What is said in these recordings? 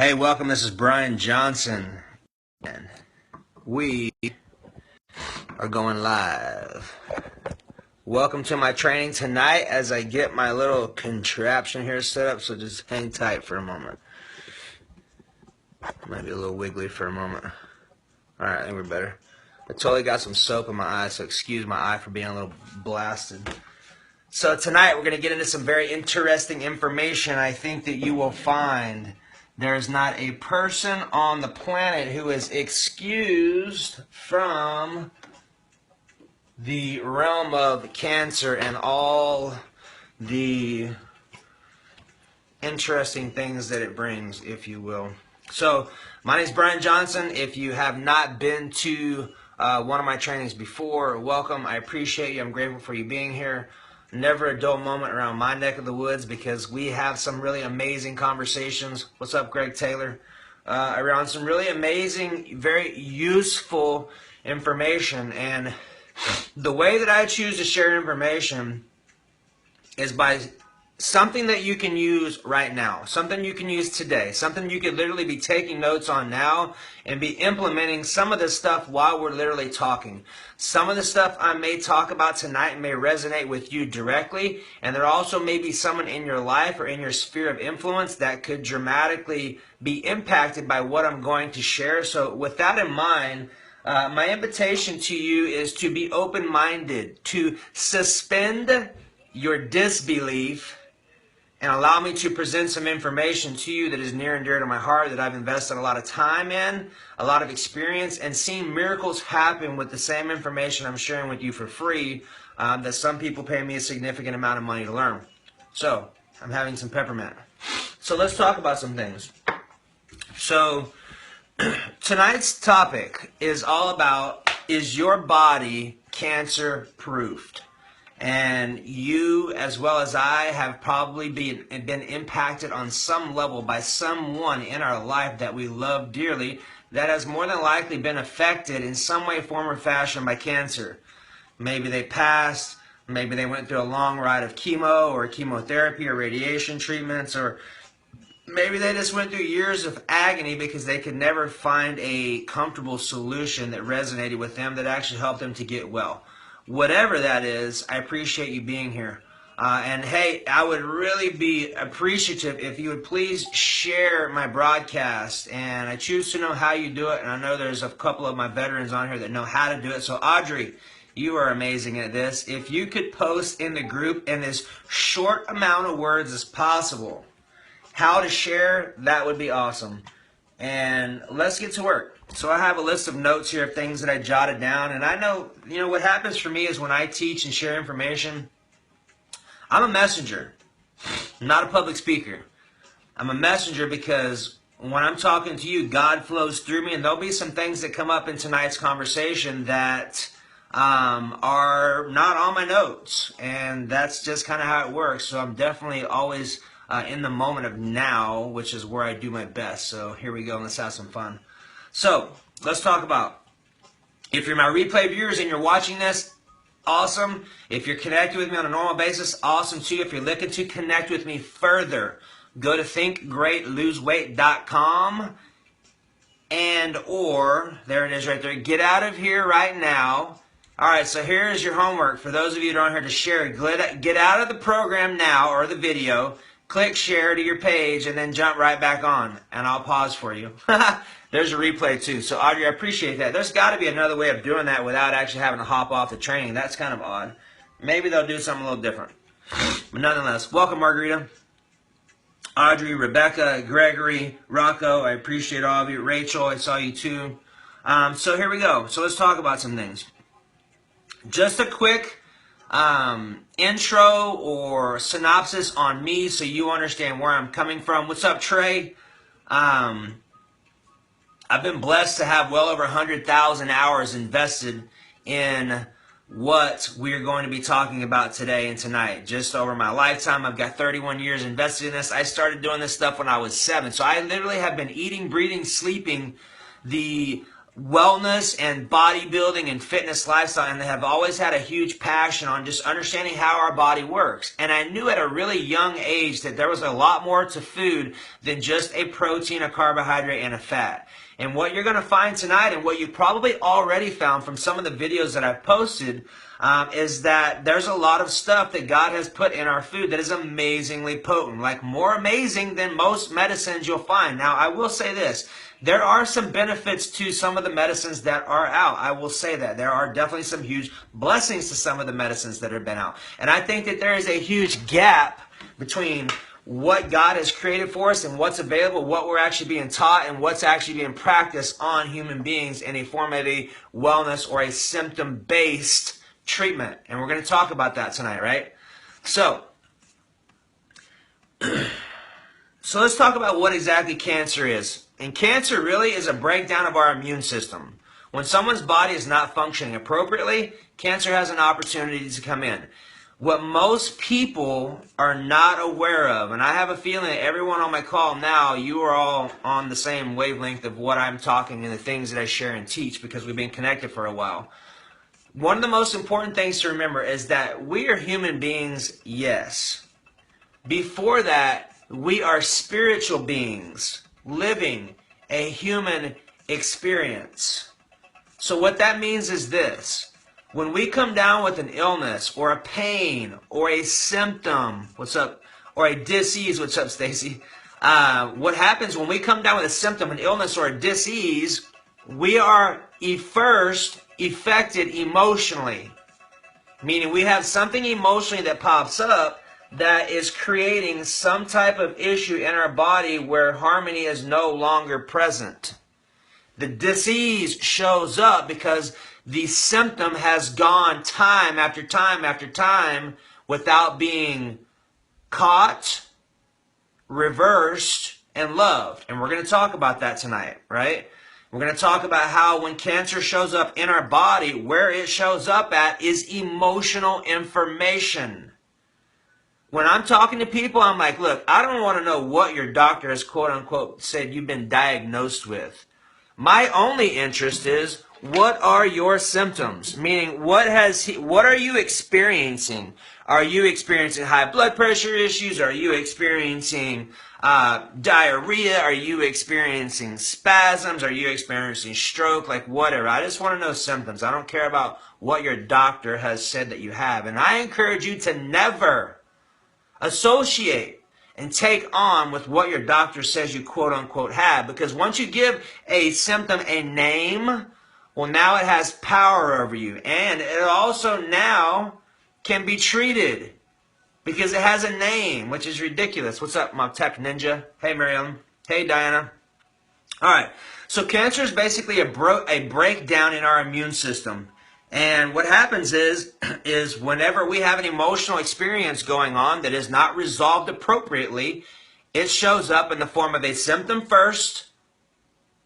Hey, welcome. This is Brian Johnson, and we are going live. Welcome to my training tonight as I get my little contraption here set up, so just hang tight for a moment. Might be a little wiggly for a moment. Alright, I think we're better. I totally got some soap in my eye, so excuse my eye for being a little blasted. So tonight we're going to get into some very interesting information. I think that you will find there is not a person on the planet who is excused from the realm of cancer and all the interesting things that it brings, if you will. So, my name is Brian Johnson. If you have not been to one of my trainings before, welcome. I appreciate you. I'm grateful for you being here. Never a dull moment around my neck of the woods because we have some really amazing conversations. What's up, Greg Taylor? Around some really amazing, very useful information. And the way that I choose to share information is by something that you can use right now, something you can use today, something you could literally be taking notes on now and be implementing some of this stuff while we're literally talking. Some of the stuff I may talk about tonight may resonate with you directly, and there also may be someone in your life or in your sphere of influence that could dramatically be impacted by what I'm going to share. So with that in mind, my invitation to you is to be open-minded, to suspend your disbelief and allow me to present some information to you that is near and dear to my heart, that I've invested a lot of time in, a lot of experience, and seen miracles happen with the same information I'm sharing with you for free that some people pay me a significant amount of money to learn. So, I'm having some peppermint. So let's talk about some things. So, tonight's topic is all about, is your body cancer-proofed? And you, as well as I, have probably been impacted on some level by someone in our life that we love dearly that has more than likely been affected in some way, form, or fashion by cancer. Maybe they passed, maybe they went through a long ride of chemo or chemotherapy or radiation treatments, or maybe they just went through years of agony because they could never find a comfortable solution that resonated with them that actually helped them to get well. Whatever that is, I appreciate you being here. And hey, I would really be appreciative if you would please share my broadcast. And I choose to know how you do it. And I know there's a couple of my veterans on here that know how to do it. So Audrey, you are amazing at this. If you could post in the group in as short amount of words as possible how to share, that would be awesome. And let's get to work. So I have a list of notes here of things that I jotted down. And I know, what happens for me is when I teach and share information, I'm a messenger. I'm not a public speaker. I'm a messenger because when I'm talking to you, God flows through me. And there'll be some things that come up in tonight's conversation that are not on my notes. And that's just kind of how it works. So I'm definitely always in the moment of now, which is where I do my best. So here we go. Let's have some fun. So let's talk about, if you're my replay viewers and you're watching this, awesome. If you're connected with me on a normal basis, awesome too. If you're looking to connect with me further, go to thinkgreatloseweight.com or, there it is right there, get out of here right now. Alright, so here is your homework for those of you that aren't here to share. Get out of the program now, or the video. Click share to your page and then jump right back on. And I'll pause for you. There's a replay too. So Audrey, I appreciate that. There's got to be another way of doing that without actually having to hop off the training. That's kind of odd. Maybe they'll do something a little different. But nonetheless, welcome Margarita, Audrey, Rebecca, Gregory, Rocco. I appreciate all of you. Rachel, I saw you too. So here we go. So let's talk about some things. Just a quick intro or synopsis on me so you understand where I'm coming from. What's up, Trey? I've been blessed to have well over 100,000 hours invested in what we're going to be talking about today and tonight. Just over my lifetime, I've got 31 years invested in this. I started doing this stuff when I was 7. So I literally have been eating, breathing, sleeping the wellness and bodybuilding and fitness lifestyle, and they have always had a huge passion on just understanding how our body works. And I knew at a really young age that there was a lot more to food than just a protein, a carbohydrate, and a fat. And what you're going to find tonight, and what you probably already found from some of the videos that I've posted, is that there's a lot of stuff that God has put in our food that is amazingly potent, like more amazing than most medicines you'll find. Now, I will say this. There are some benefits to some of the medicines that are out. I will say that. There are definitely some huge blessings to some of the medicines that have been out. And I think that there is a huge gap between what God has created for us and what's available, what we're actually being taught, and what's actually being practiced on human beings in a form of a wellness or a symptom-based treatment. And we're going to talk about that tonight, right? So let's talk about what exactly cancer is. And cancer really is a breakdown of our immune system. When someone's body is not functioning appropriately, cancer has an opportunity to come in. What most people are not aware of, and I have a feeling that everyone on my call now, you are all on the same wavelength of what I'm talking and the things that I share and teach because we've been connected for a while. One of the most important things to remember is that we are human beings, yes. Before that, we are spiritual beings living a human experience. So what that means is this. When we come down with an illness or a pain or a symptom, what's up, or a disease, what's up, Stacy? What happens when we come down with a symptom, an illness, or a disease, we are first affected emotionally. Meaning we have something emotionally that pops up that is creating some type of issue in our body where harmony is no longer present. The disease shows up because the symptom has gone time after time after time without being caught, reversed, and loved. And we're going to talk about that tonight, right? We're going to talk about how when cancer shows up in our body, where it shows up at is emotional information. When I'm talking to people, I'm like, look, I don't want to know what your doctor has quote unquote said you've been diagnosed with. My only interest is, what are your symptoms? Meaning, what are you experiencing? Are you experiencing high blood pressure issues? Are you experiencing diarrhea? Are you experiencing spasms? Are you experiencing stroke? Like whatever. I just want to know symptoms. I don't care about what your doctor has said that you have. And I encourage you to never associate and take on with what your doctor says you quote unquote have. Because once you give a symptom a name, well, now it has power over you. And it also now can be treated because it has a name, which is ridiculous. What's up, my tech ninja? Hey, Miriam. Hey, Diana. All right. So cancer is basically a breakdown in our immune system. And what happens is whenever we have an emotional experience going on that is not resolved appropriately, it shows up in the form of a symptom first.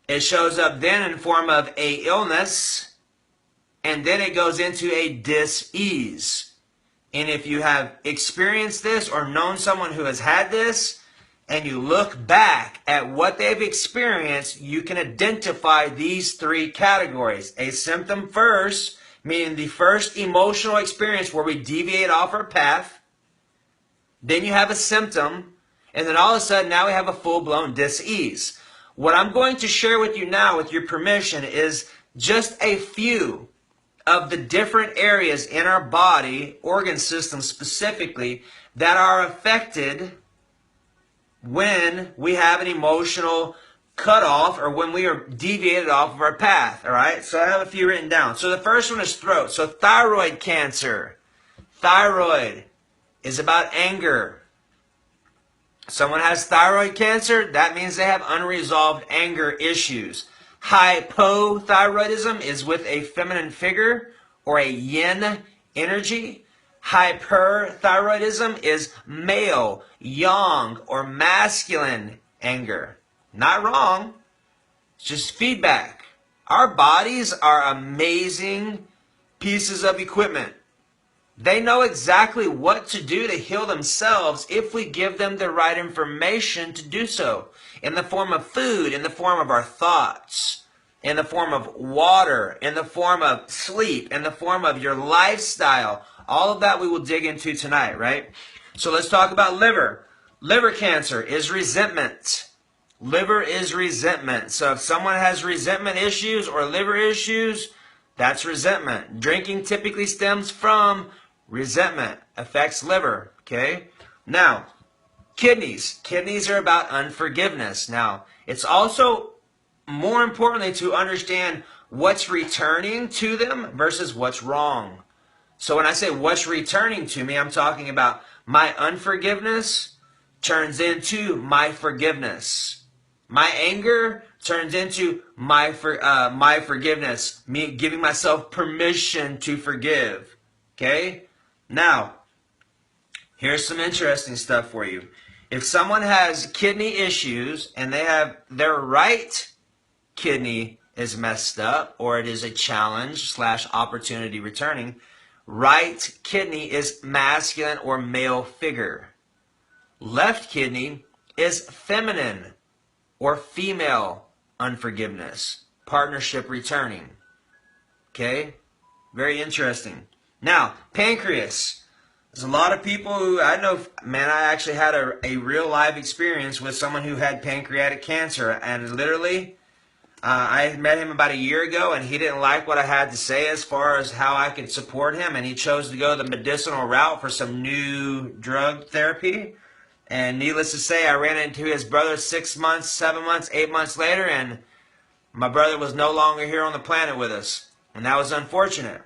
It shows up then in form of a illness, and then it goes into a dis-ease. And if you have experienced this or known someone who has had this, and you look back at what they've experienced, you can identify these three categories. A symptom first, meaning the first emotional experience where we deviate off our path. Then you have a symptom, and then all of a sudden now we have a full-blown dis-ease. What I'm going to share with you now, with your permission, is just a few of the different areas in our body, organ systems specifically, that are affected when we have an emotional cut off or when we are deviated off of our path. All right, so I have a few written down. So the first one is throat. So thyroid cancer. Thyroid is about anger. Someone has thyroid cancer, that means they have unresolved anger issues. Hypothyroidism is with a feminine figure or a yin energy. Hyperthyroidism is male, yang, or masculine anger. Not wrong. It's just feedback. Our bodies are amazing pieces of equipment. They know exactly what to do to heal themselves if we give them the right information to do so. In the form of food, in the form of our thoughts, in the form of water, in the form of sleep, in the form of your lifestyle. All of that we will dig into tonight, right? So let's talk about liver. Liver cancer is resentment. Liver is resentment. So if someone has resentment issues or liver issues, that's resentment. Drinking typically stems from resentment, affects liver, okay? Now, kidneys. Kidneys are about unforgiveness. Now, it's also more importantly to understand what's returning to them versus what's wrong. So when I say what's returning to me, I'm talking about my unforgiveness turns into my forgiveness. My anger turns into my forgiveness, me giving myself permission to forgive. Okay? Now, here's some interesting stuff for you. If someone has kidney issues and they have their right kidney is messed up, or it is a challenge / opportunity returning, right kidney is masculine or male figure. Left kidney is feminine or female unforgiveness, partnership returning. Okay? Very interesting. Now, pancreas. There's a lot of people who, I know, man, I actually had a real live experience with someone who had pancreatic cancer, and literally, I met him about a year ago, and he didn't like what I had to say as far as how I could support him, and he chose to go the medicinal route for some new drug therapy. And needless to say, I ran into his brother 6 months, 7 months, 8 months later, and my brother was no longer here on the planet with us. And that was unfortunate.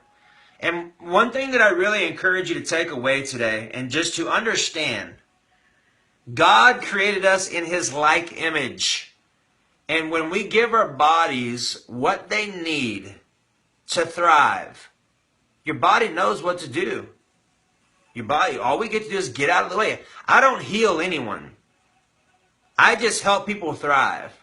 And one thing that I really encourage you to take away today, and just to understand, God created us in His like image. And when we give our bodies what they need to thrive, your body knows what to do. Your body, all we get to do is get out of the way. I don't heal anyone. I just help people thrive.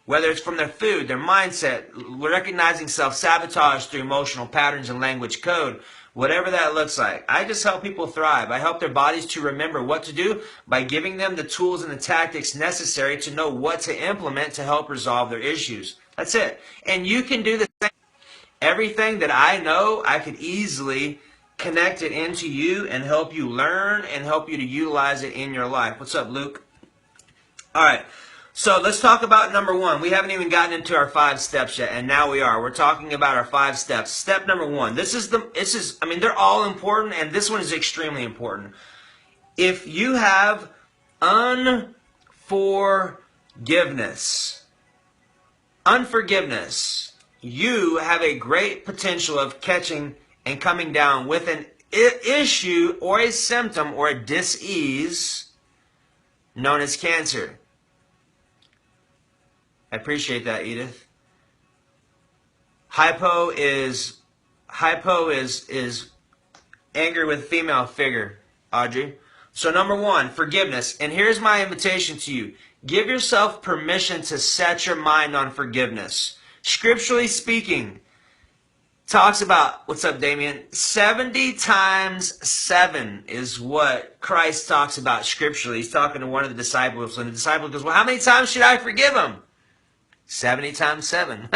Whether it's from their food, their mindset, recognizing self-sabotage through emotional patterns and language code, whatever that looks like. I just help people thrive. I help their bodies to remember what to do by giving them the tools and the tactics necessary to know what to implement to help resolve their issues. That's it. And you can do the same. Everything that I know, I could easily connect it into you and help you learn and help you to utilize it in your life. What's up, Luke? All right. So let's talk about number one. We haven't even gotten into our 5 steps yet, and now we are. We're talking about our 5 steps. Step number one. I mean, they're all important, and this one is extremely important. If you have unforgiveness, you have a great potential of catching and coming down with an issue or a symptom or a dis-ease known as cancer. I appreciate that, Edith. Hypo is anger with female figure, Audrey. So number one, forgiveness. And here's my invitation to you. Give yourself permission to set your mind on forgiveness. Scripturally speaking, talks about, what's up, Damien? 70 times 7 is what Christ talks about scripturally. He's talking to one of the disciples, and the disciple goes, well, how many times should I forgive him? 70 times 7.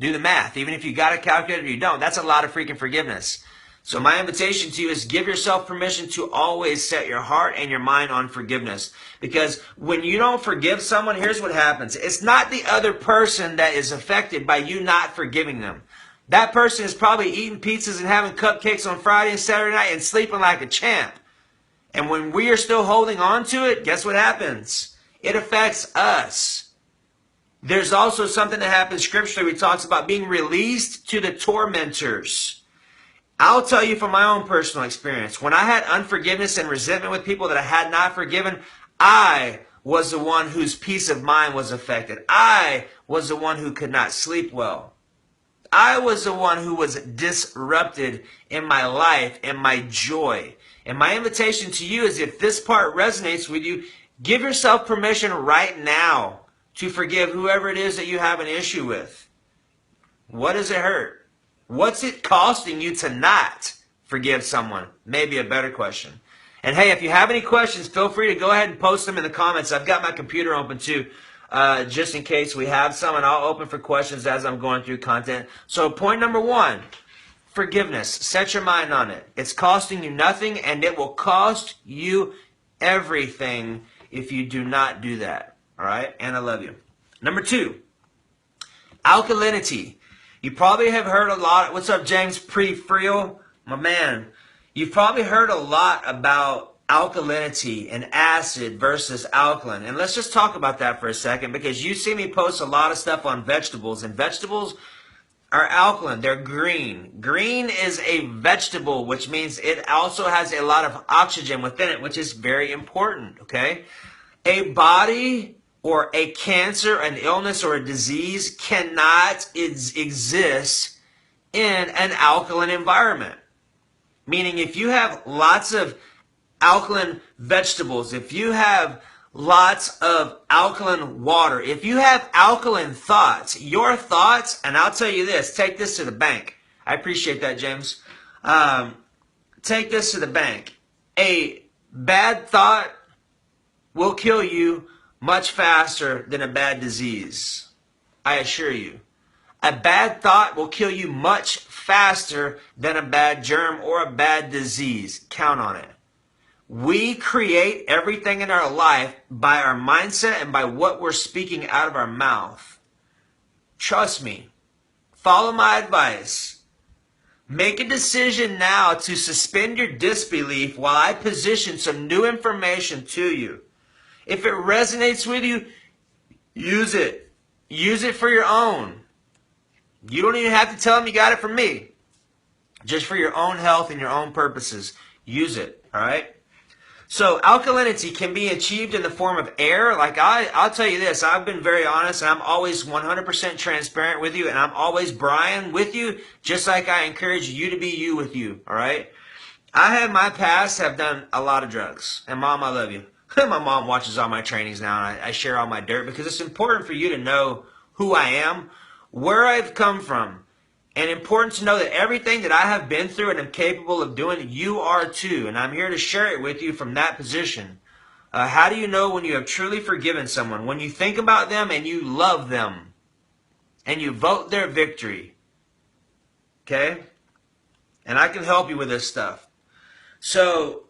Do the math. Even if you got a calculator or you don't, that's a lot of freaking forgiveness. So my invitation to you is give yourself permission to always set your heart and your mind on forgiveness. Because when you don't forgive someone, here's what happens. It's not the other person that is affected by you not forgiving them. That person is probably eating pizzas and having cupcakes on Friday and Saturday night and sleeping like a champ. And when we are still holding on to it, guess what happens? It affects us. There's also something that happens scripturally. It talks about being released to the tormentors. I'll tell you from my own personal experience. When I had unforgiveness and resentment with people that I had not forgiven, I was the one whose peace of mind was affected. I was the one who could not sleep well. I was the one who was disrupted in my life and my joy. And my invitation to you is, if this part resonates with you, give yourself permission right now to forgive whoever it is that you have an issue with. What does it hurt? What's it costing you to not forgive someone? Maybe a better question. And hey, if you have any questions, feel free to go ahead and post them in the comments. I've got my computer open too. just in case we have some, and I'll open for questions as I'm going through content. So point number one, forgiveness. Set your mind on it. It's costing you nothing, and it will cost you everything if you do not do that. All right? And I love you. Number two, alkalinity. You probably have heard a lot. What's up, James Pre-Friel? My man. You've probably heard a lot about alkalinity and acid versus alkaline. And let's just talk about that for a second, because you see me post a lot of stuff on vegetables, and vegetables are alkaline. They're green. Green is a vegetable, which means it also has a lot of oxygen within it, which is very important, okay? A body or a cancer, an illness, or a disease cannot exist in an alkaline environment. Meaning if you have lots of alkaline vegetables, if you have lots of alkaline water, if you have alkaline thoughts, your thoughts, and I'll tell you this, take this to the bank. I appreciate that, James. Take this to the bank. A bad thought will kill you much faster than a bad disease. I assure you. A bad thought will kill you much faster than a bad germ or a bad disease. Count on it. We create everything in our life by our mindset and by what we're speaking out of our mouth. Trust me. Follow my advice. Make a decision now to suspend your disbelief while I position some new information to you. If it resonates with you, use it. Use it for your own. You don't even have to tell them you got it from me. Just for your own health and your own purposes. Use it, all right? So alkalinity can be achieved in the form of air. Like I'll tell you this, I've been very honest, and I'm always 100% transparent with you, and I'm always Brian with you, just like I encourage you to be you with you, all right? I have my past, have done a lot of drugs. And Mom, I love you. My mom watches all my trainings now, and I share all my dirt because it's important for you to know who I am, where I've come from, and important to know that everything that I have been through and am capable of doing, you are too. And I'm here to share it with you from that position. How do you know when you have truly forgiven someone? When you think about them and you love them and you vote their victory. Okay? And I can help you with this stuff. So,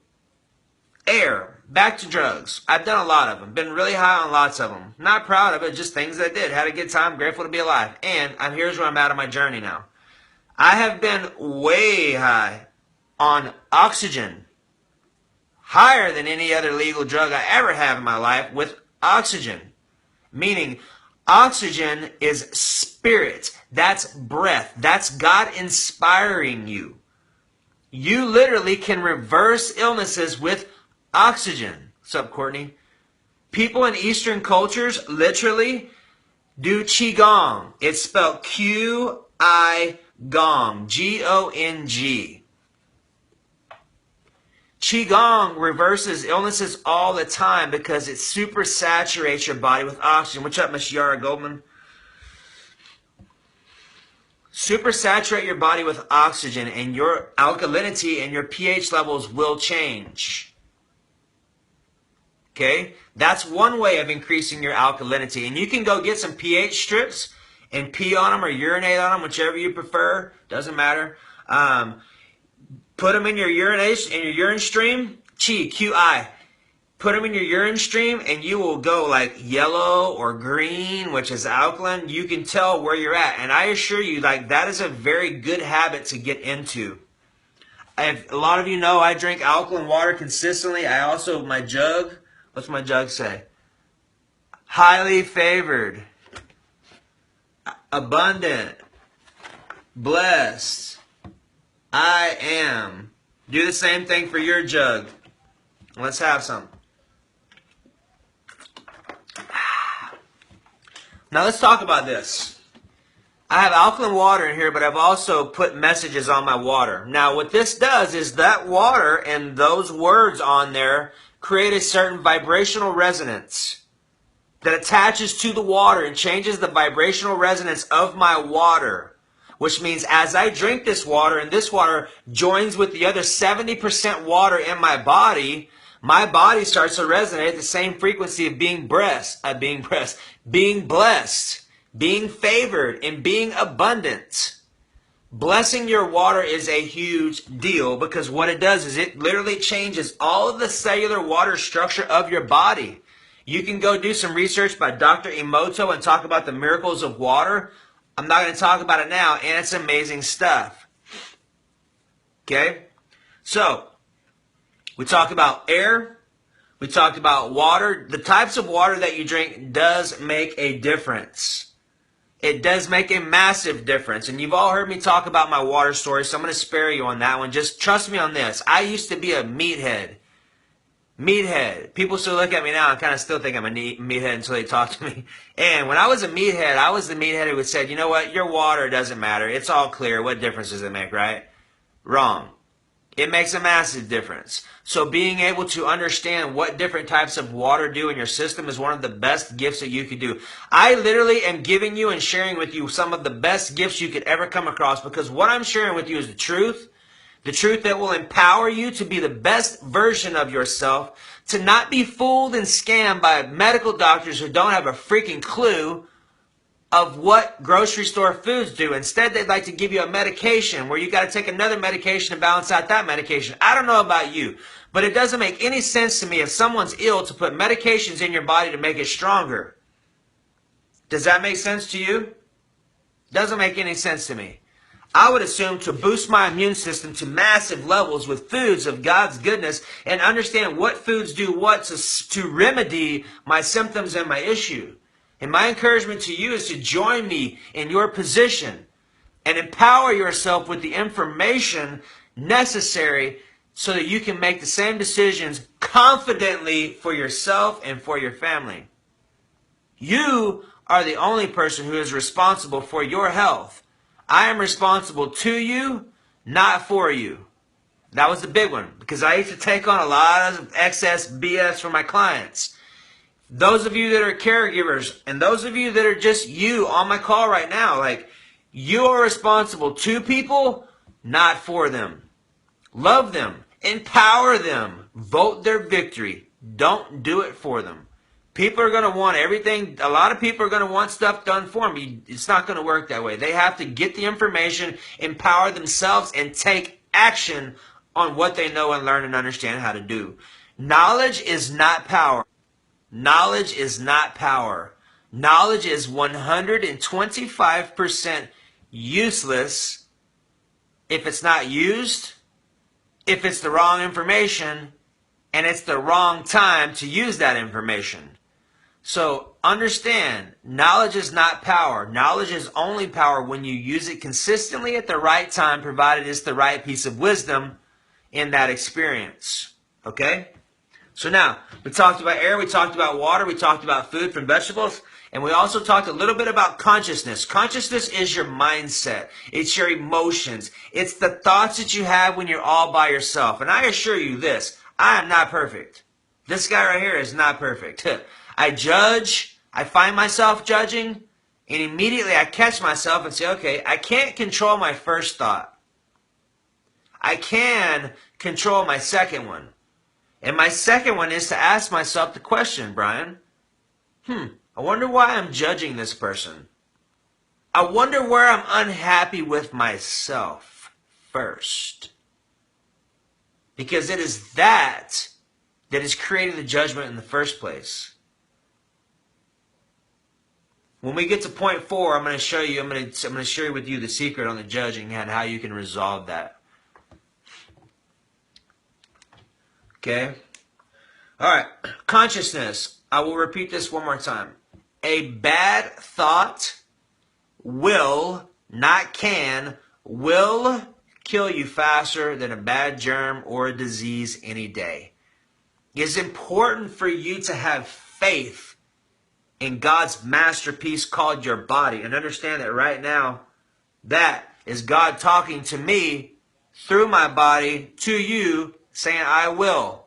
air. Back to drugs. I've done a lot of them. Been really high on lots of them. Not proud of it, just things I did. Had a good time, grateful to be alive. And here's where I'm at on my journey now. I have been way high on oxygen. Higher than any other legal drug I ever have in my life with oxygen. Meaning, oxygen is spirit. That's breath. That's God inspiring you. You literally can reverse illnesses with oxygen. What's up, Courtney? People in Eastern cultures literally do Qigong. It's spelled Q-I-Gong. G-O-N-G. Qigong reverses illnesses all the time because it super saturates your body with oxygen. What's up, Miss Yara Goldman? Super saturate your body with oxygen, and your alkalinity and your pH levels will change. Okay? That's one way of increasing your alkalinity. And you can go get some pH strips and pee on them or urinate on them, whichever you prefer. Doesn't matter. Put them in your urine stream. Q-I. Put them in your urine stream, and you will go like yellow or green, which is alkaline. You can tell where you're at. And I assure you, like, that is a very good habit to get into. A lot of you know I drink alkaline water consistently. I also, my jug, what's my jug say? Highly favored, abundant, blessed, I am. Do the same thing for your jug. Let's have some. Now let's talk about this. I have alkaline water in here, but I've also put messages on my water. Now what this does is that water and those words on there create a certain vibrational resonance that attaches to the water and changes the vibrational resonance of my water. Which means as I drink this water and this water joins with the other 70% water in my body, my body starts to resonate at the same frequency of being blessed, being favored, and being abundant. Blessing your water is a huge deal because what it does is it literally changes all of the cellular water structure of your body. You can go do some research by Dr. Emoto and talk about the miracles of water. I'm not going to talk about it now, and it's amazing stuff. Okay? So, we talked about air. We talked about water. The types of water that you drink does make a difference. It does make a massive difference. And you've all heard me talk about my water story, so I'm going to spare you on that one. Just trust me on this. I used to be a meathead. People still look at me now and kind of still think I'm a meathead until they talk to me. And when I was a meathead, I was the meathead who said, you know what, your water doesn't matter. It's all clear. What difference does it make, right? Wrong. It makes a massive difference. So being able to understand what different types of water do in your system is one of the best gifts that you could do. I literally am giving you and sharing with you some of the best gifts you could ever come across because what I'm sharing with you is the truth that will empower you to be the best version of yourself, to not be fooled and scammed by medical doctors who don't have a freaking clue of what grocery store foods do. Instead, they'd like to give you a medication where you got to take another medication to balance out that medication. I don't know about you, but it doesn't make any sense to me if someone's ill to put medications in your body to make it stronger. Does that make sense to you? Doesn't make any sense to me. I would assume to boost my immune system to massive levels with foods of God's goodness and understand what foods do what to remedy my symptoms and my issue. And my encouragement to you is to join me in your position and empower yourself with the information necessary so that you can make the same decisions confidently for yourself and for your family. You are the only person who is responsible for your health. I am responsible to you, not for you. That was the big one because I used to take on a lot of excess BS from my clients. Those of you that are caregivers and those of you that are just you on my call right now, like you are responsible to people, not for them. Love them. Empower them. Vote their victory. Don't do it for them. People are going to want everything. A lot of people are going to want stuff done for them. It's not going to work that way. They have to get the information, empower themselves, and take action on what they know and learn and understand how to do. Knowledge is not power. Knowledge is not power. Knowledge is 125% useless if it's not used, if it's the wrong information, and it's the wrong time to use that information. So understand, knowledge is not power. Knowledge is only power when you use it consistently at the right time, provided it's the right piece of wisdom in that experience. Okay? So now, we talked about air, we talked about water, we talked about food from vegetables, and we also talked a little bit about consciousness. Consciousness is your mindset. It's your emotions. It's the thoughts that you have when you're all by yourself. And I assure you this, I am not perfect. This guy right here is not perfect. I judge, I find myself judging, and immediately I catch myself and say, okay, I can't control my first thought. I can control my second one. And my second one is to ask myself the question, Brian, I wonder why I'm judging this person. I wonder where I'm unhappy with myself first. Because it is that is creating the judgment in the first place. When we get to point 4, I'm going to show you, I'm going to share with you the secret on the judging and how you can resolve that. Okay? All right. Consciousness. I will repeat this one more time. A bad thought will, not can, will kill you faster than a bad germ or a disease any day. It's important for you to have faith in God's masterpiece called your body and understand that right now, that is God talking to me through my body to you saying, I will.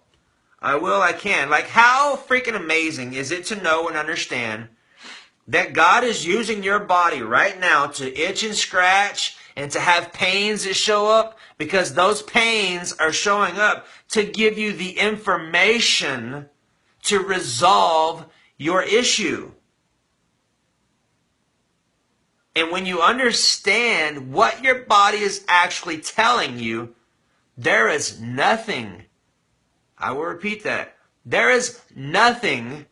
I will, I can. Like, how freaking amazing is it to know and understand that God is using your body right now to itch and scratch and to have pains that show up, because those pains are showing up to give you the information to resolve your issue. And when you understand what your body is actually telling you, there is nothing, I will repeat that, there is nothing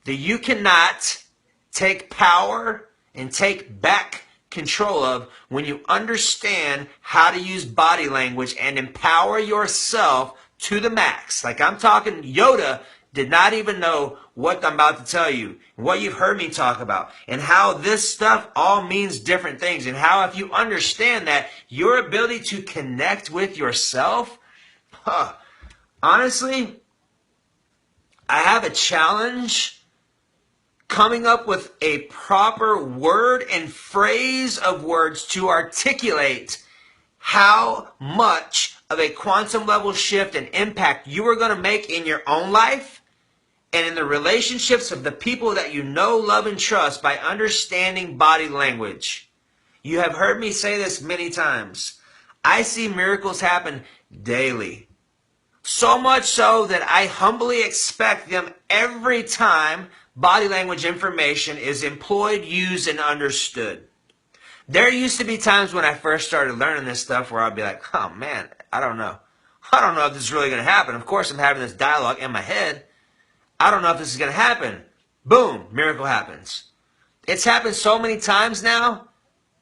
that you cannot take power and take back control of when you understand how to use body language and empower yourself to the max. Like I'm talking, Yoda did not even know what I'm about to tell you, what you've heard me talk about, and how this stuff all means different things, and how if you understand that, your ability to connect with yourself, honestly, I have a challenge coming up with a proper word and phrase of words to articulate how much of a quantum level shift and impact you are going to make in your own life and in the relationships of the people that you know, love, and trust by understanding body language. You have heard me say this many times. I see miracles happen daily. So much so that I humbly expect them every time body language information is employed, used, and understood. There used to be times when I first started learning this stuff where I'd be like, oh man, I don't know. I don't know if this is really going to happen. Of course, I'm having this dialogue in my head. I don't know if this is going to happen. Boom, miracle happens. It's happened so many times now,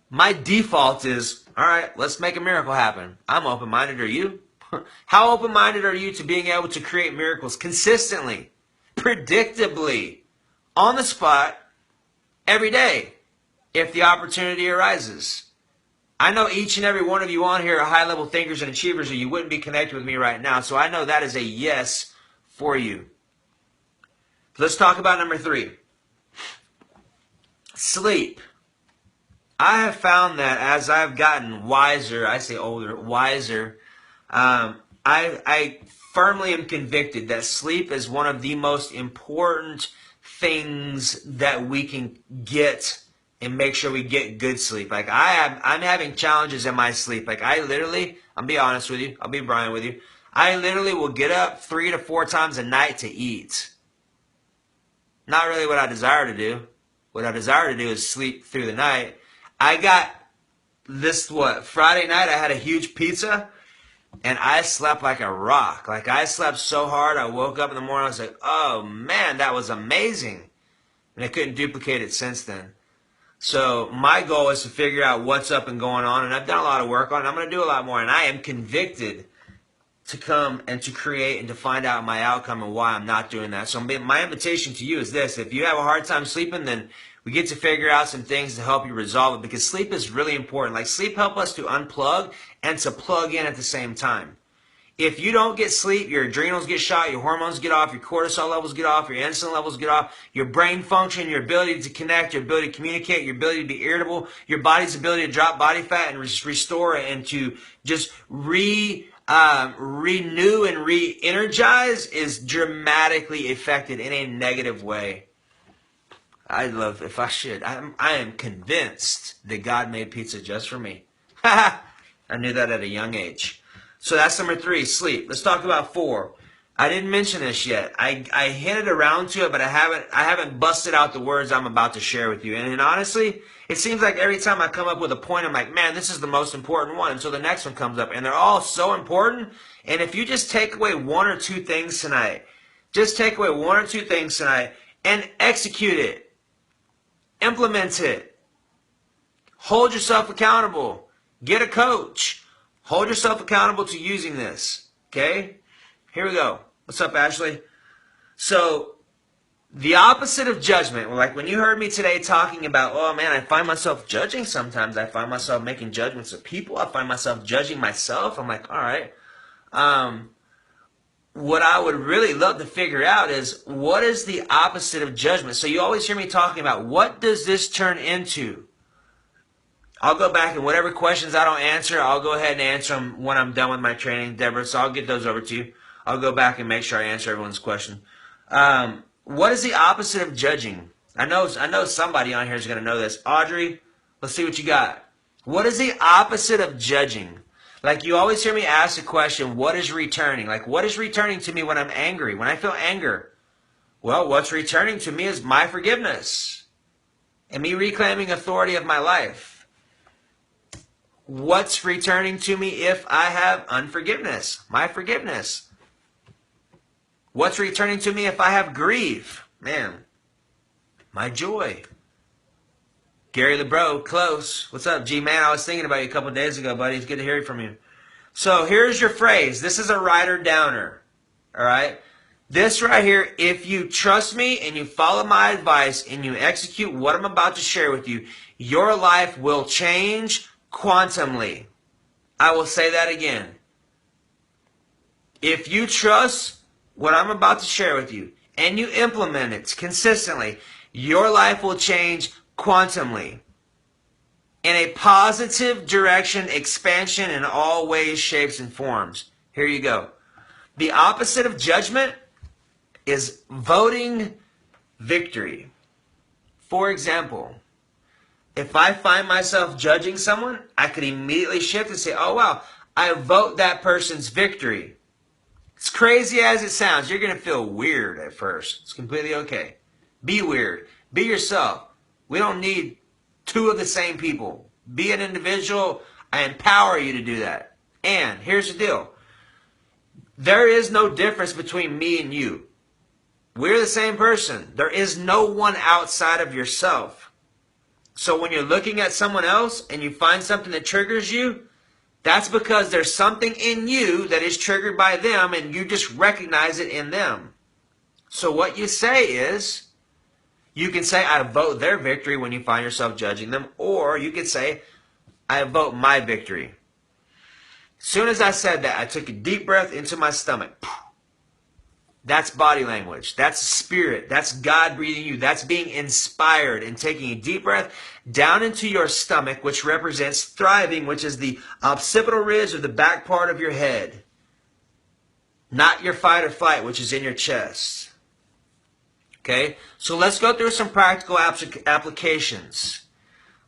my default is, all right, let's make a miracle happen. I'm open-minded. Are you? How open-minded are you to being able to create miracles consistently, predictably, on the spot, every day, if the opportunity arises? I know each and every one of you on here are high-level thinkers and achievers, or you wouldn't be connected with me right now. So I know that is a yes for you. Let's talk about number 3. Sleep. I have found that as I've gotten wiser, I say older, wiser, I firmly am convicted that sleep is one of the most important things that we can get and make sure we get good sleep. Like I'm having challenges in my sleep. Like I literally, I'll be honest with you, I'll be Brian with you, I literally will get up 3 to 4 times a night to eat. Not really what I desire to do. What I desire to do is sleep through the night. I got this, Friday night I had a huge pizza and I slept like a rock. Like I slept so hard, I woke up in the morning, I was like, oh man, that was amazing. And I couldn't duplicate it since then. So my goal is to figure out what's up and going on, and I've done a lot of work on it. I'm going to do a lot more, and I am convicted to come and to create and to find out my outcome and why I'm not doing that. So my invitation to you is this. If you have a hard time sleeping, then we get to figure out some things to help you resolve it, because sleep is really important. Like sleep helps us to unplug and to plug in at the same time. If you don't get sleep, your adrenals get shot, your hormones get off, your cortisol levels get off, your insulin levels get off, your brain function, your ability to connect, your ability to communicate, your ability to be irritable, your body's ability to drop body fat and restore and to just renew and re-energize is dramatically affected in a negative way. I am convinced that God made pizza just for me. I knew that at a young age. So that's number 3, sleep. Let's talk about 4. I didn't mention this yet. I hinted around to it, but I haven't busted out the words I'm about to share with you. And honestly, it seems like every time I come up with a point, I'm like, man, this is the most important one. And so the next one comes up. And they're all so important. And if you just take away 1 or 2 things tonight, and execute it, implement it, hold yourself accountable, get a coach. Hold yourself accountable to using this, okay? Here we go. What's up, Ashley? So, the opposite of judgment, like when you heard me today talking about, oh man, I find myself judging sometimes. I find myself making judgments of people. I find myself judging myself. I'm like, all right. What I would really love to figure out is, what is the opposite of judgment? So you always hear me talking about, what does this turn into? I'll go back and whatever questions I don't answer, I'll go ahead and answer them when I'm done with my training, Deborah. So I'll get those over to you. I'll go back and make sure I answer everyone's question. What is the opposite of judging? I know somebody on here is going to know this. Audrey, let's see what you got. What is the opposite of judging? Like you always hear me ask the question, what is returning? Like what is returning to me when I'm angry, when I feel anger? Well, what's returning to me is my forgiveness and me reclaiming authority of my life. What's returning to me if I have unforgiveness? My forgiveness. What's returning to me if I have grief? Man, my joy. Gary LeBro, close. What's up, G-Man? I was thinking about you a couple days ago, buddy. It's good to hear from you. So here's your phrase. This is a writer-downer. All right? This right here, if you trust me and you follow my advice and you execute what I'm about to share with you, your life will change quantumly. I will say that again. If you trust what I'm about to share with you and you implement it consistently, your life will change quantumly in a positive direction, expansion in all ways, shapes, and forms. Here you go. The opposite of judgment is voting victory. For example, if I find myself judging someone, I could immediately shift and say, oh wow, I vote that person's victory. As crazy as it sounds, you're going to feel weird at first. It's completely okay. Be weird. Be yourself. We don't need two of the same people. Be an individual. I empower you to do that. And here's the deal. There is no difference between me and you. We're the same person. There is no one outside of yourself. So when you're looking at someone else and you find something that triggers you, that's because there's something in you that is triggered by them and you just recognize it in them. So what you say is, you can say, I vote their victory when you find yourself judging them, or you can say, I vote my victory. As soon as I said that, I took a deep breath into my stomach. That's body language. That's spirit. That's God breathing you. That's being inspired and taking a deep breath down into your stomach, which represents thriving, which is the occipital ridge of the back part of your head. Not your fight or flight, which is in your chest. Okay? So let's go through some practical applications.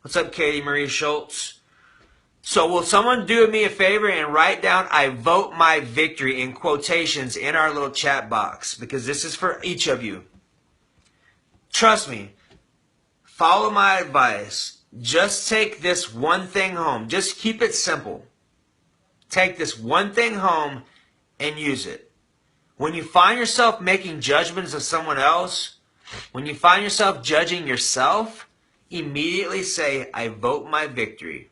What's up, Katie Marie Schultz? So will someone do me a favor and write down, I vote my victory in quotations in our little chat box, because this is for each of you. Trust me. Follow my advice. Just take this one thing home. Just keep it simple. Take this one thing home and use it. When you find yourself making judgments of someone else, when you find yourself judging yourself, immediately say, I vote my victory.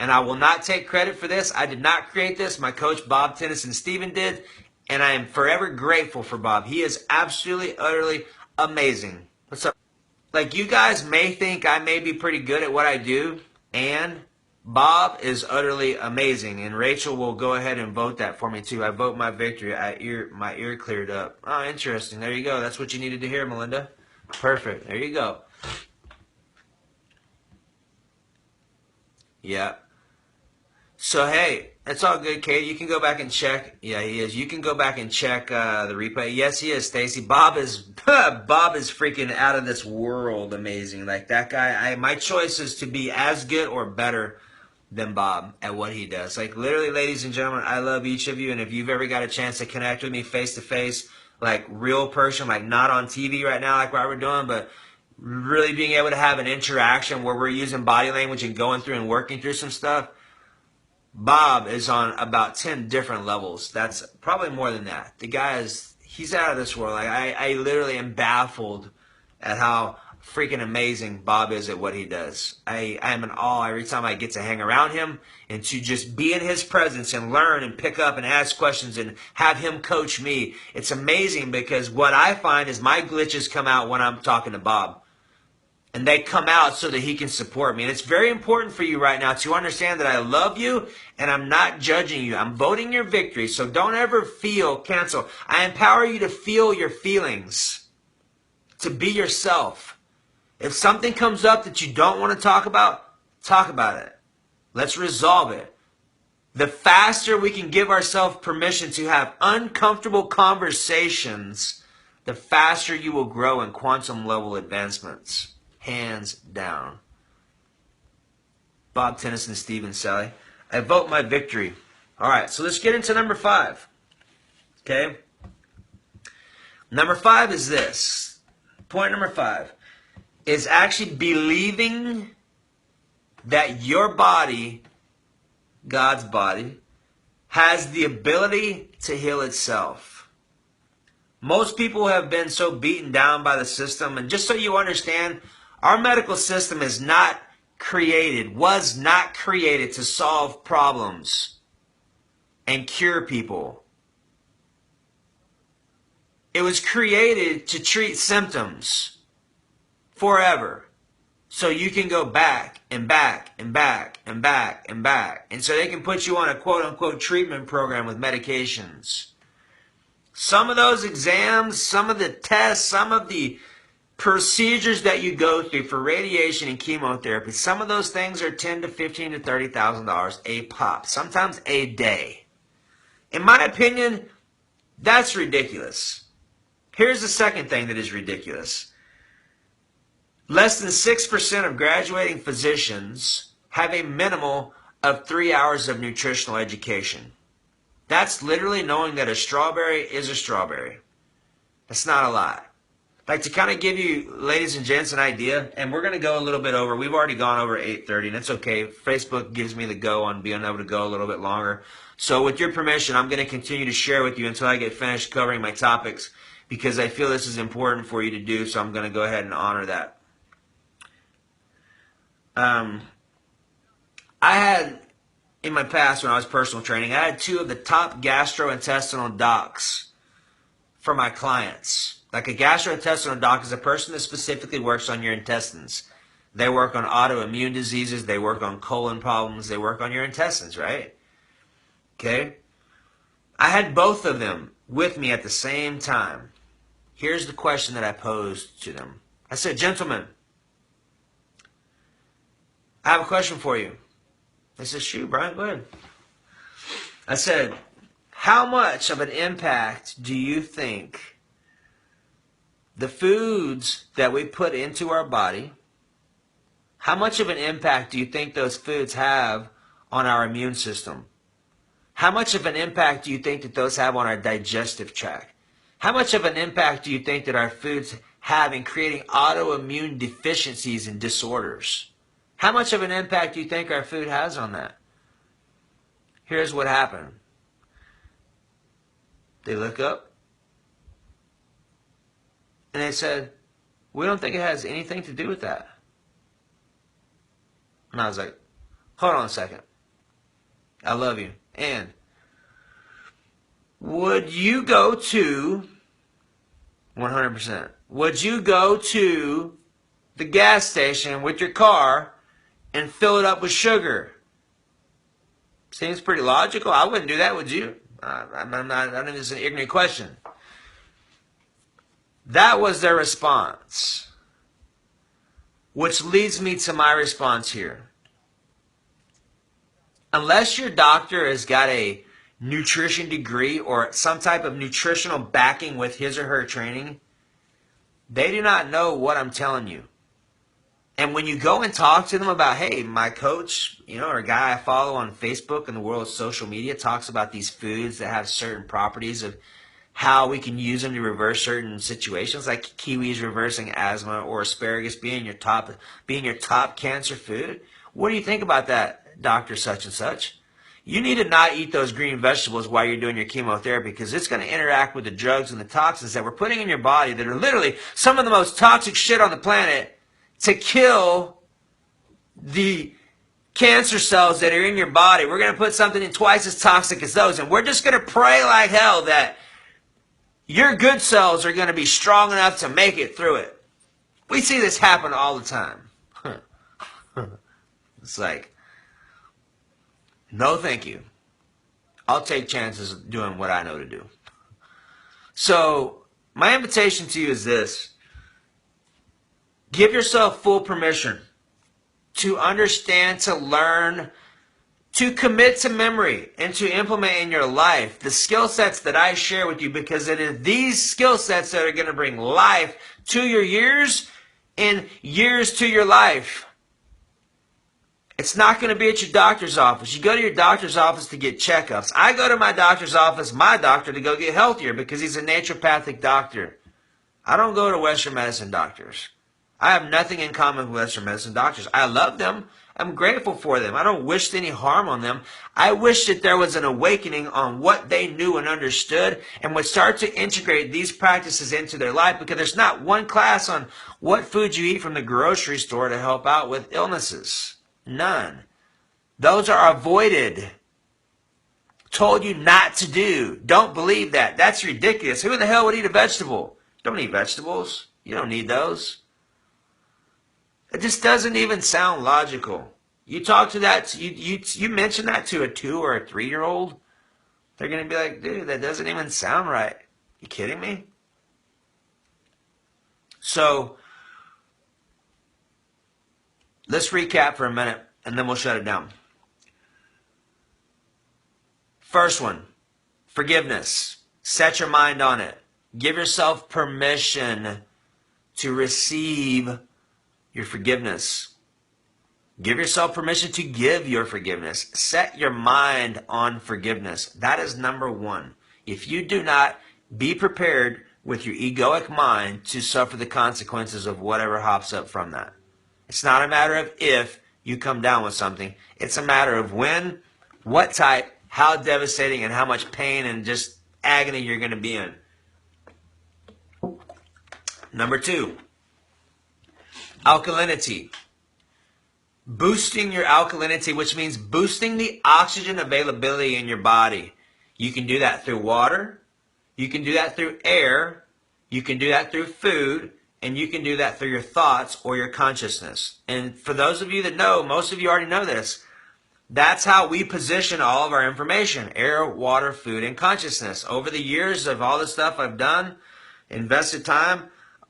And I will not take credit for this. I did not create this. My coach, Bob Tennyson Stephen, did. And I am forever grateful for Bob. He is absolutely, utterly amazing. What's up? Like, you guys may think I may be pretty good at what I do. And Bob is utterly amazing. And Rachel will go ahead and vote that for me, too. I vote my victory. My ear cleared up. Oh, interesting. There you go. That's what you needed to hear, Melinda. Perfect. There you go. Yeah. So, hey, it's all good, Kate. You can go back and check. Yeah, he is. You can go back and check the replay. Yes, he is, Stacy. Bob is freaking out of this world amazing. Like, that guy, my choice is to be as good or better than Bob at what he does. Like, literally, ladies and gentlemen, I love each of you. And if you've ever got a chance to connect with me face-to-face, like real person, like not on TV right now like what we're doing, but really being able to have an interaction where we're using body language and going through and working through some stuff, Bob is on about 10 different levels. That's probably more than that. The guy he's out of this world. Like, I literally am baffled at how freaking amazing Bob is at what he does. I am in awe every time I get to hang around him and to just be in his presence and learn and pick up and ask questions and have him coach me. It's amazing because what I find is my glitches come out when I'm talking to Bob. And they come out so that he can support me. And it's very important for you right now to understand that I love you and I'm not judging you. I'm voting your victory. So don't ever cancel. I empower you to feel your feelings, to be yourself. If something comes up that you don't want to talk about it. Let's resolve it. The faster we can give ourselves permission to have uncomfortable conversations, the faster you will grow in quantum level advancements. Hands down. Bob Tennyson, Stephen, Sally. I vote my victory. All right, so let's get into number 5. Okay? Number 5 is this. Point number 5 is actually believing that your body, God's body, has the ability to heal itself. Most people have been so beaten down by the system, and just so you understand, our medical system was not created to solve problems and cure people. It was created to treat symptoms forever. So you can go back and back and back and back and back. And so they can put you on a quote-unquote treatment program with medications. Some of those exams, some of the tests, some of the procedures that you go through for radiation and chemotherapy, some of those things are $10,000 to $15,000 to $30,000 a pop, sometimes a day. In my opinion, that's ridiculous. Here's the second thing that is ridiculous. Less than 6% of graduating physicians have a minimal of 3 hours of nutritional education. That's literally knowing that a strawberry is a strawberry. That's not a lot. Like, to kind of give you, ladies and gents, an idea, and we're going to go a little bit over. We've already gone over 8:30, and it's okay. Facebook gives me the go on being able to go a little bit longer. So with your permission, I'm going to continue to share with you until I get finished covering my topics, because I feel this is important for you to do, so I'm going to go ahead and honor that. I had, in my past when I was personal training, I had 2 of the top gastrointestinal docs for my clients. Like, a gastrointestinal doc is a person that specifically works on your intestines. They work on autoimmune diseases, they work on colon problems, they work on your intestines, right? Okay? I had both of them with me at the same time. Here's the question that I posed to them. I said, gentlemen, I have a question for you. They said, shoot, Brian, go ahead. I said, how much of an impact do you think the foods that we put into our body, how much of an impact do you think those foods have on our immune system? How much of an impact do you think that those have on our digestive tract? How much of an impact do you think that our foods have in creating autoimmune deficiencies and disorders? How much of an impact do you think our food has on that? Here's what happened. They look up and they said, we don't think it has anything to do with that. And I was like, hold on a second. I love you. And would you go to, 100%, would you go to the gas station with your car and fill it up with sugar? Seems pretty logical. I wouldn't do that, would you? I don't know if it's an ignorant question. That was their response. Which leads me to my response here. Unless your doctor has got a nutrition degree or some type of nutritional backing with his or her training, they do not know what I'm telling you. And when you go and talk to them about, hey, my coach, or a guy I follow on Facebook in the world of social media talks about these foods that have certain properties of how we can use them to reverse certain situations, like kiwis reversing asthma or asparagus being your top cancer food. What do you think about that, Dr. Such and Such? You need to not eat those green vegetables while you're doing your chemotherapy, because it's going to interact with the drugs and the toxins that we're putting in your body that are literally some of the most toxic shit on the planet to kill the cancer cells that are in your body. We're going to put something in twice as toxic as those, and we're just going to pray like hell that your good cells are going to be strong enough to make it through it. We see this happen all the time. It's like, no thank you. I'll take chances of doing what I know to do. So, my invitation to you is this. Give yourself full permission to understand, to learn, to commit to memory, and to implement in your life the skill sets that I share with you, because it is these skill sets that are going to bring life to your years and years to your life. It's not going to be at your doctor's office. You go to your doctor's office to get checkups. I go to my doctor's office, my doctor, to go get healthier because he's a naturopathic doctor. I don't go to Western medicine doctors. I have nothing in common with Western medicine doctors. I love them. I'm grateful for them. I don't wish any harm on them. I wish that there was an awakening on what they knew and understood and would start to integrate these practices into their life, because there's not one class on what food you eat from the grocery store to help out with illnesses. None. Those are avoided. Told you not to do. Don't believe that. That's ridiculous. Who in the hell would eat a vegetable? Don't eat vegetables. You don't need those. It just doesn't even sound logical. You talk to that, you mention that to a 2 or a 3-year-old, they're going to be like, dude, that doesn't even sound right. You kidding me? So, let's recap for a minute, and then we'll shut it down. First one, forgiveness. Set your mind on it. Give yourself permission to receive your forgiveness. Give yourself permission to give your forgiveness. Set your mind on forgiveness. That is number one. If you do not, be prepared with your egoic mind to suffer the consequences of whatever hops up from that. It's not a matter of if you come down with something. It's a matter of when, what type, how devastating, and how much pain and just agony you're going to be in. Number two, alkalinity. Boosting your alkalinity, which means boosting the oxygen availability in your body. You can do that through water. You can do that through air. You can do that through food. And you can do that through your thoughts or your consciousness. And for those of you that know, most of you already know this, that's how we position all of our information: air, water, food, and consciousness. Over the years of all the stuff I've done, invested time,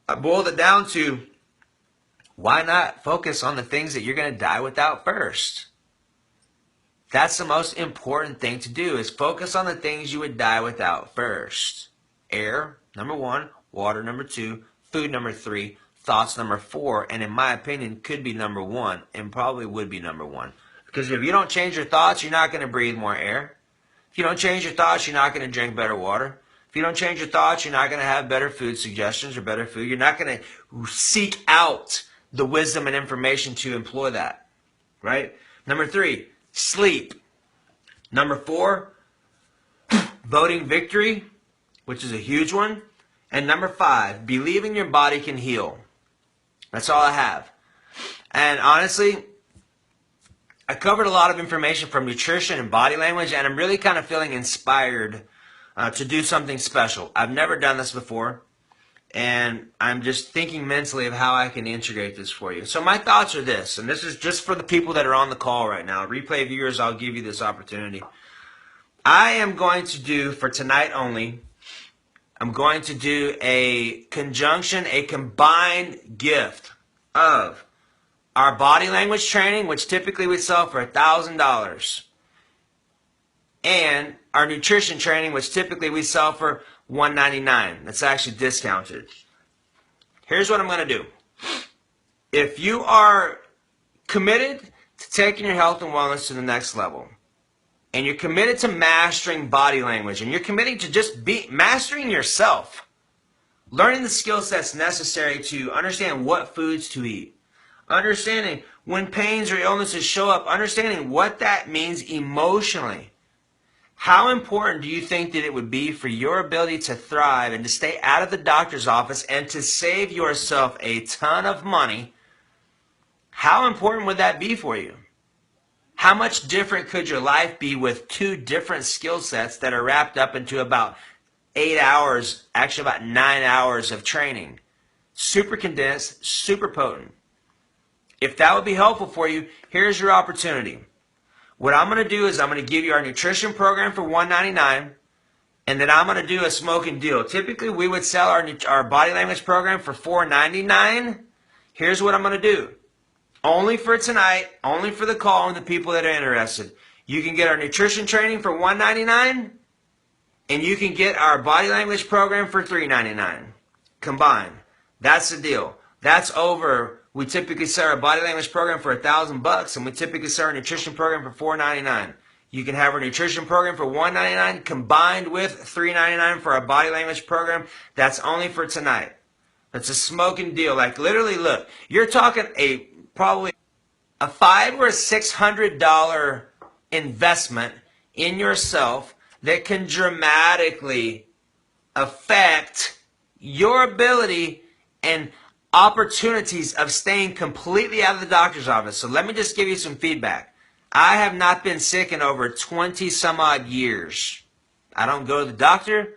I boiled it down to, why not focus on the things that you're going to die without first? That's the most important thing to do, is focus on the things you would die without first. Air, number one. Water, number two. Food, number three. Thoughts, number four. And in my opinion, could be number one, and probably would be number one. Because if you don't change your thoughts, you're not going to breathe more air. If you don't change your thoughts, you're not going to drink better water. If you don't change your thoughts, you're not going to have better food suggestions or better food. You're not going to seek out the wisdom and information to employ that, right? Number three, sleep. Number four, voting victory, which is a huge one. And number five, believing your body can heal. That's all I have. And honestly, I covered a lot of information from nutrition and body language, and I'm really kind of feeling inspired to do something special. I've never done this before. And I'm just thinking mentally of how I can integrate this for you. So my thoughts are this, and this is just for the people that are on the call right now. Replay viewers, I'll give you this opportunity. I am going to do, for tonight only, I'm going to do a conjunction, a combined gift of our body language training, which typically we sell for $1,000, and our nutrition training, which typically we sell for $199. That's actually discounted. Here's what I'm going to do. If you are committed to taking your health and wellness to the next level, and you're committed to mastering body language, and you're committing to just mastering yourself, learning the skill sets necessary to understand what foods to eat, understanding when pains or illnesses show up, understanding what that means emotionally. How important do you think that it would be for your ability to thrive and to stay out of the doctor's office and to save yourself a ton of money? How important would that be for you? How much different could your life be with two different skill sets that are wrapped up into about 8 hours, actually about 9 hours of training? Super condensed, super potent. If that would be helpful for you, here's your opportunity. What I'm going to do is I'm going to give you our nutrition program for $199, and then I'm going to do a smoking deal. Typically, we would sell our body language program for $499. Here's what I'm going to do. Only for tonight, only for the call and the people that are interested. You can get our nutrition training for $199, and you can get our body language program for $399 combined. That's the deal. That's over We typically sell our body language program for $1,000, and we typically sell our nutrition program for $4.99. You can have our nutrition program for $1.99 combined with $3.99 for our body language program. That's only for tonight. That's a smoking deal. Like literally, look, you're talking probably a $500 or $600 investment in yourself that can dramatically affect your ability and opportunities of staying completely out of the doctor's office. So let me just give you some feedback. I have not been sick in over 20 some odd years. I don't go to the doctor.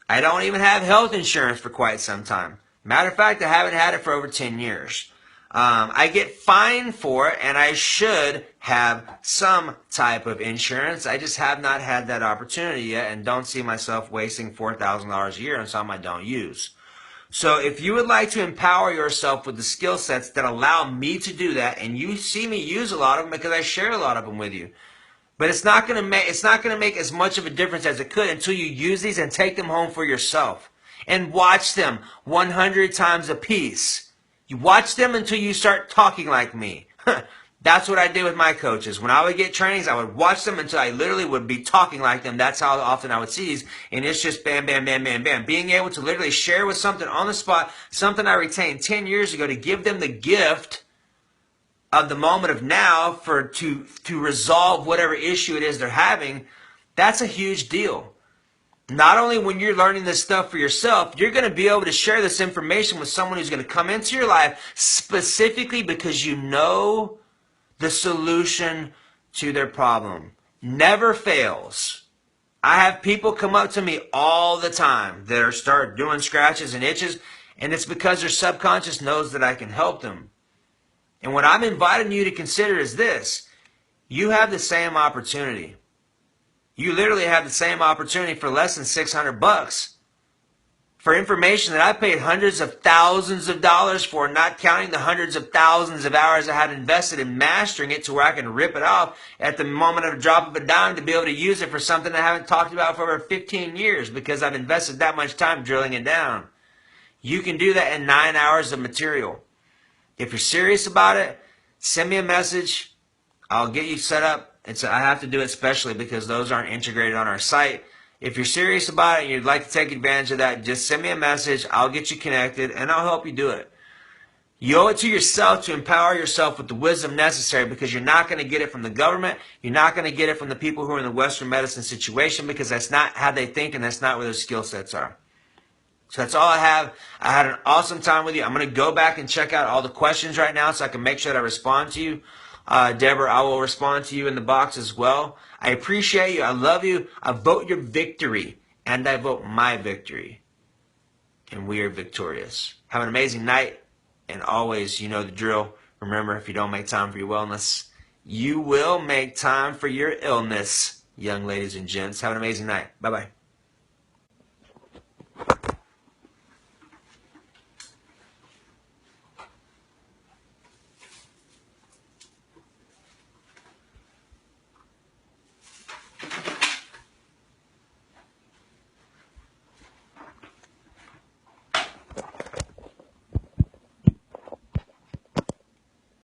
I don't even have health insurance for quite some time. Matter of fact, I haven't had it for over 10 years. I get fined for it, and I should have some type of insurance. I just have not had that opportunity yet and don't see myself wasting $4,000 a year on something I don't use. So if you would like to empower yourself with the skill sets that allow me to do that, and you see me use a lot of them because I share a lot of them with you, but it's not going to make as much of a difference as it could until you use these and take them home for yourself and watch them 100 times a piece. You watch them until you start talking like me. That's what I did with my coaches. When I would get trainings, I would watch them until I literally would be talking like them. That's how often I would see these. And it's just bam, bam, bam, bam, bam. Being able to literally share with something on the spot, something I retained 10 years ago, to give them the gift of the moment of now to resolve whatever issue it is they're having. That's a huge deal. Not only when you're learning this stuff for yourself, you're going to be able to share this information with someone who's going to come into your life specifically because you know the solution to their problem. Never fails. I have people come up to me all the time that start doing scratches and itches, and it's because their subconscious knows that I can help them. And what I'm inviting you to consider is this. You have the same opportunity. You literally have the same opportunity for less than $600 for information that I paid hundreds of thousands of dollars for, not counting the hundreds of thousands of hours I had invested in mastering it to where I can rip it off at the moment of a drop of a dime to be able to use it for something I haven't talked about for over 15 years because I've invested that much time drilling it down. You can do that in 9 hours of material. If you're serious about it, send me a message. I'll get you set up. I have to do it specially because those aren't integrated on our site. If you're serious about it and you'd like to take advantage of that, just send me a message. I'll get you connected and I'll help you do it. You owe it to yourself to empower yourself with the wisdom necessary because you're not going to get it from the government. You're not going to get it from the people who are in the Western medicine situation because that's not how they think and that's not where their skill sets are. So that's all I have. I had an awesome time with you. I'm going to go back and check out all the questions right now so I can make sure that I respond to you. Deborah, I will respond to you in the box as well. I appreciate you. I love you. I vote your victory, and I vote my victory. And we are victorious. Have an amazing night, and always, you know the drill. Remember, if you don't make time for your wellness, you will make time for your illness, young ladies and gents. Have an amazing night. Bye-bye.